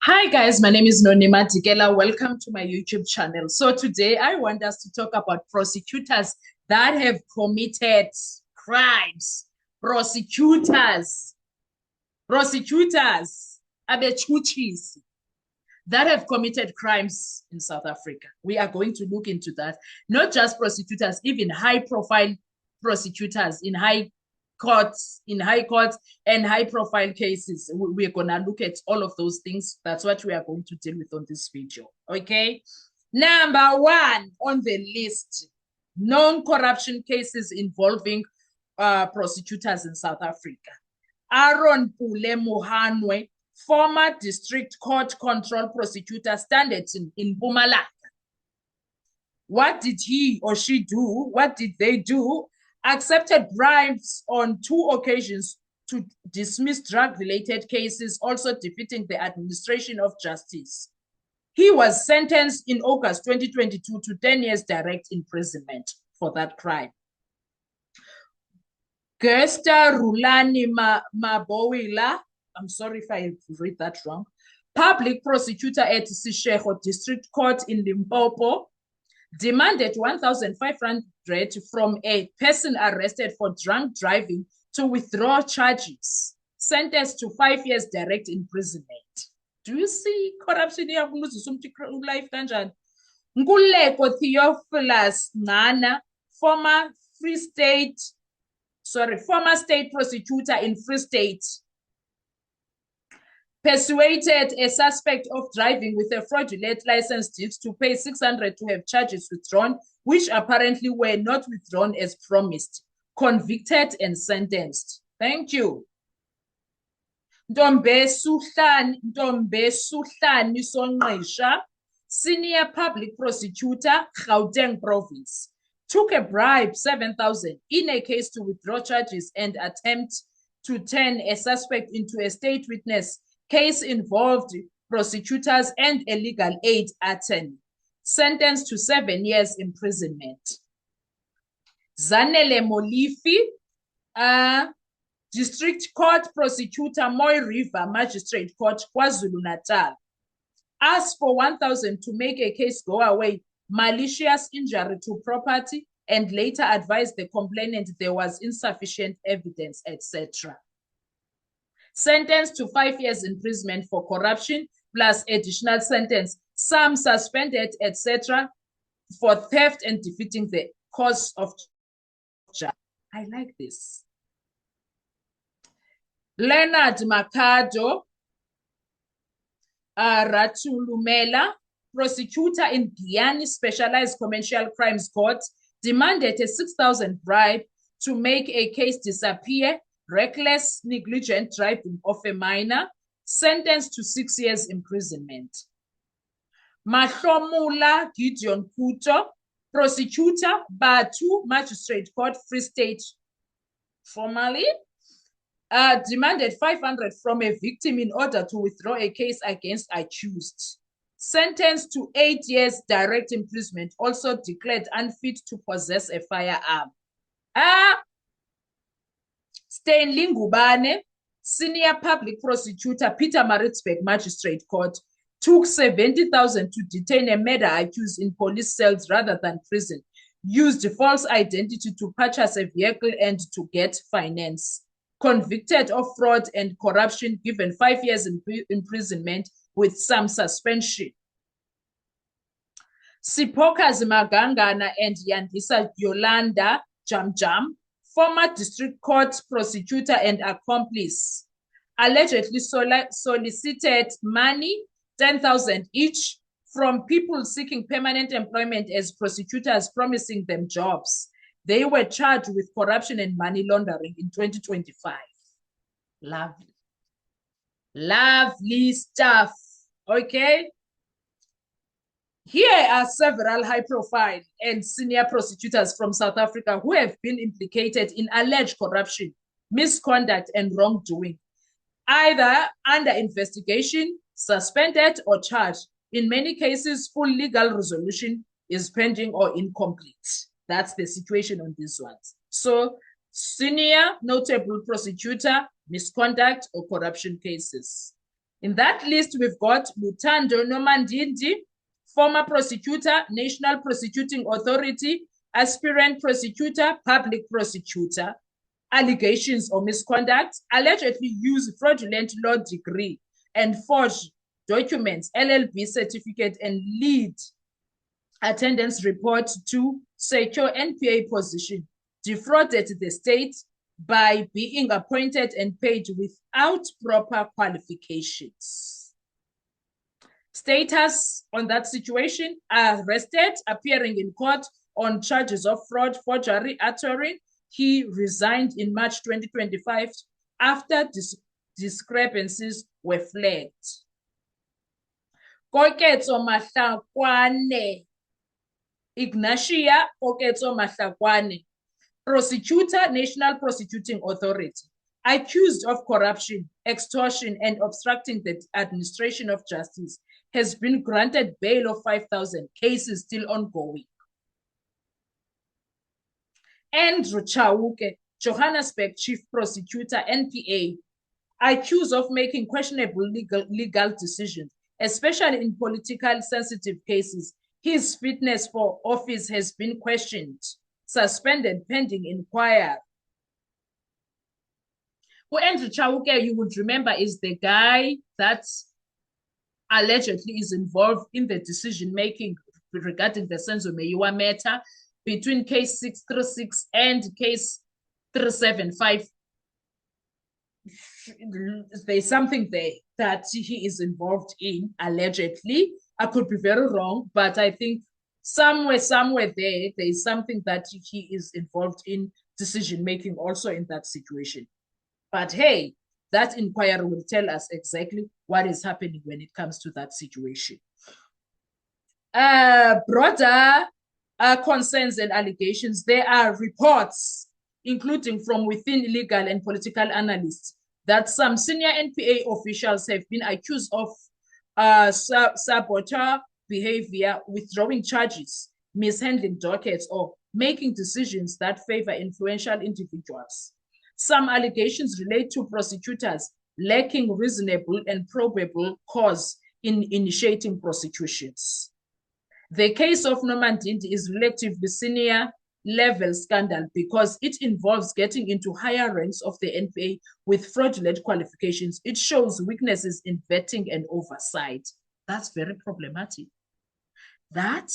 Hi guys, my name is Nonima Dikela. Welcome to my YouTube channel. So today I want us to talk about prosecutors that have committed crimes. Prosecutors, abechuchisi that have committed crimes in South Africa. We are going to look into that. Not just prosecutors, even high-profile prosecutors in high courts and high-profile cases. We're going to look at all of those things. That's what we are going to deal with on this video. Okay. Number one on the list, known corruption cases involving prosecutors in South Africa. Aaron Pule Mohanwe, former district court control prosecutor, standard in Mpumalanga. What did he or she do? What did they do? Accepted bribes on 2 occasions to dismiss drug-related cases, also defeating the administration of justice. He was sentenced in August 2022 to 10 years direct imprisonment for that crime. Gersta Rulani Mabowila, I'm sorry if I read that wrong, public prosecutor at Seshego District Court in Limpopo, demanded 1,500 from a person arrested for drunk driving to withdraw charges, sentenced to 5 years direct imprisonment. Do you see corruption here? Life kanjani? Nkululeko Theophilus Nana, former state prosecutor in Free State, persuaded a suspect of driving with a fraudulent license deed to pay 600 to have charges withdrawn, which apparently were not withdrawn as promised, convicted and sentenced. Thank you. Ntombe Suhlani Sonqisha, senior public prosecutor, Gauteng province, took a bribe, 7,000, in a case to withdraw charges and attempt to turn a suspect into a state witness. Case involved prosecutors and a legal aid attorney. Sentenced to 7 years imprisonment. Zanele Molifi, District Court Prosecutor, Moy River Magistrate Court, KwaZulu-Natal, asked for 1,000 to make a case go away, malicious injury to property, and later advised the complainant there was insufficient evidence, etc. Sentenced to 5 years imprisonment for corruption, plus additional sentence, some suspended, etc., for theft and defeating the cause of justice. I like this. Leonard Makado, Ratulumela, prosecutor in Giyani Specialized Commercial Crimes Court, demanded a 6,000 bribe to make a case disappear, reckless, negligent driving of a minor, sentenced to 6 years imprisonment. Mahlomula Gideon Kuto, prosecutor, Batu Magistrate Court, Free State, formally, demanded 500 from a victim in order to withdraw a case against accused. Sentenced to 8 years direct imprisonment, also declared unfit to possess a firearm. Stanley Ngubane, senior public prosecutor, Pietermaritzburg Magistrate Court, took 70,000 to detain a murder accused in police cells rather than prison, used false identity to purchase a vehicle and to get finance. Convicted of fraud and corruption, given 5 years imprisonment with some suspension. Sipoka Zimagangana and Yandisa Yolanda Jamjam, former district court prosecutor and accomplice, allegedly solicited money, 10,000 each, from people seeking permanent employment as prosecutors, promising them jobs. They were charged with corruption and money laundering in 2025. Lovely. Lovely stuff. Okay. Here are several high-profile and senior prosecutors from South Africa who have been implicated in alleged corruption, misconduct, and wrongdoing, either under investigation, suspended, or charged. In many cases, full legal resolution is pending or incomplete. That's the situation on these ones. So, senior notable prosecutor, misconduct, or corruption cases. In that list, we've got Luthando Nomandindi, former prosecutor, National Prosecuting Authority, aspirant prosecutor, public prosecutor, allegations of misconduct, allegedly used fraudulent law degree and forged documents, LLB certificate, and lead attendance report to secure NPA position, defrauded the state by being appointed and paid without proper qualifications. Status on that situation: arrested, appearing in court on charges of fraud, forgery, altering. He resigned in March 2025 after discrepancies were flagged. Koketso Mahlakwane, Ignatia Koketso Mahlakwane, prosecutor, National Prosecuting Authority, accused of corruption, extortion, and obstructing the administration of justice, has been granted bail of 5,000, cases still ongoing. Andrew Chauke, Johannesburg Chief Prosecutor, NPA, accused of making questionable legal decisions, especially in politically sensitive cases. His fitness for office has been questioned, suspended pending inquiry. Who Andrew Chauke, you would remember, is the guy that allegedly is involved in the decision-making regarding the Senzo Meyiwa matter between case 636 and case 375. There's something there that he is involved in, allegedly. I could be very wrong, but I think somewhere there is something that he is involved in decision-making also in that situation. But hey, that inquiry will tell us exactly what is happening when it comes to that situation. Broader concerns and allegations, there are reports, including from within legal and political analysts, that some senior NPA officials have been accused of saboteur behavior, withdrawing charges, mishandling dockets, or making decisions that favor influential individuals. Some allegations relate to prosecutors lacking reasonable and probable cause in initiating prosecutions. The case of Nomandindi is relatively senior level scandal because it involves getting into higher ranks of the NPA with fraudulent qualifications. It shows weaknesses in vetting and oversight. That's very problematic. That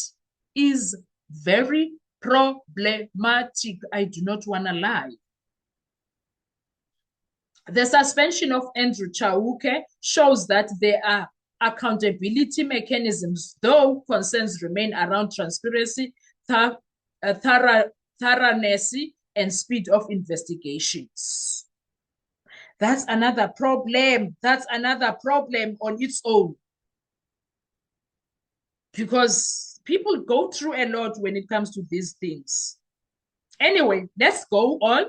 is very problematic. I do not want to lie. The suspension of Andrew Chauke shows that there are accountability mechanisms, though concerns remain around transparency, thoroughness, and speed of investigations. That's another problem. That's another problem on its own. Because people go through a lot when it comes to these things. Anyway, let's go on.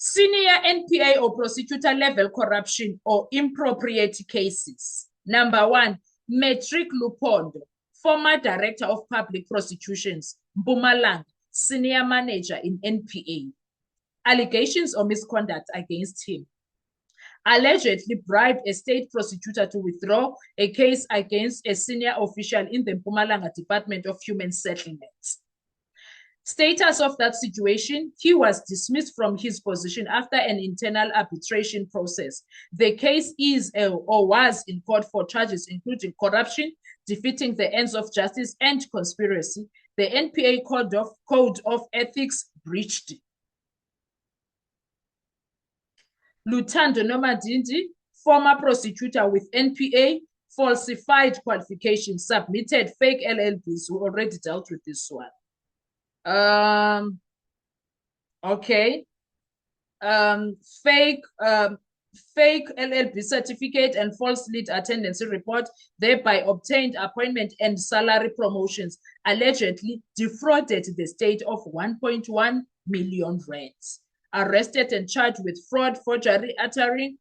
Senior NPA or prosecutor level corruption or impropriety cases. Number 1, Matrick Lupondo, former director of public prosecutions, Mpumalanga, senior manager in NPA. Allegations of misconduct against him. Allegedly bribed a state prosecutor to withdraw a case against a senior official in the Mpumalanga Department of Human Settlements. Status of that situation: he was dismissed from his position after an internal arbitration process. The case is or was in court for charges including corruption, defeating the ends of justice, and conspiracy. The NPA Code of Ethics breached. Luthando Nomandindi, former prosecutor with NPA, falsified qualifications, submitted fake LLBs. We already dealt with this one. Okay. Fake LLB certificate and false lead attendance report, thereby obtained appointment and salary promotions, allegedly defrauded the state of 1.1 million rands. Arrested and charged with fraud, forgery, altering.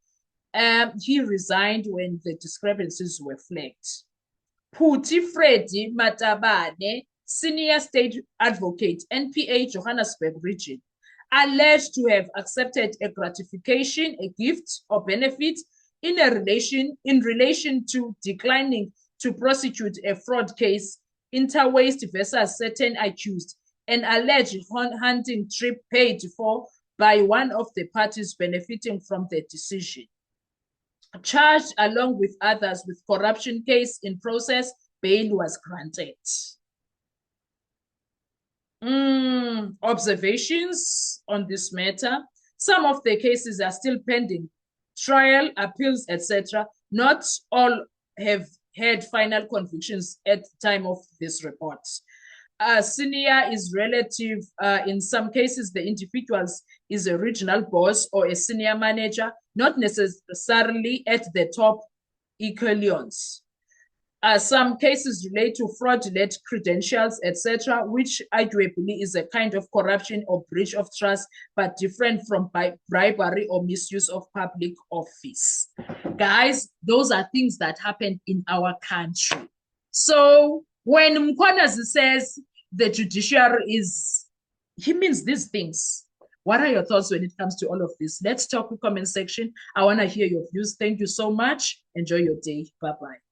He resigned when the discrepancies were flagged. Phuthi Freddy Matabane, senior state advocate, NPA Johannesburg region, alleged to have accepted a gratification, a gift or benefit in relation to declining to prosecute a fraud case, Interwaste versus certain accused, an alleged hunting trip paid for by one of the parties benefiting from the decision. Charged along with others with corruption case in process, bail was granted. Observations on this matter. Some of the cases are still pending trial, appeals, etc. Not all have had final convictions at the time of this report. Senior is relative. In some cases, the individuals is a regional boss or a senior manager, not necessarily at the top echelons. Some cases relate to fraudulent credentials, etc., which arguably is a kind of corruption or breach of trust, but different from bribery or misuse of public office. Guys, those are things that happen in our country. So when Mkhwanazi says the judiciary is, he means these things. What are your thoughts when it comes to all of this? Let's talk in the comment section. I want to hear your views. Thank you so much. Enjoy your day. Bye-bye.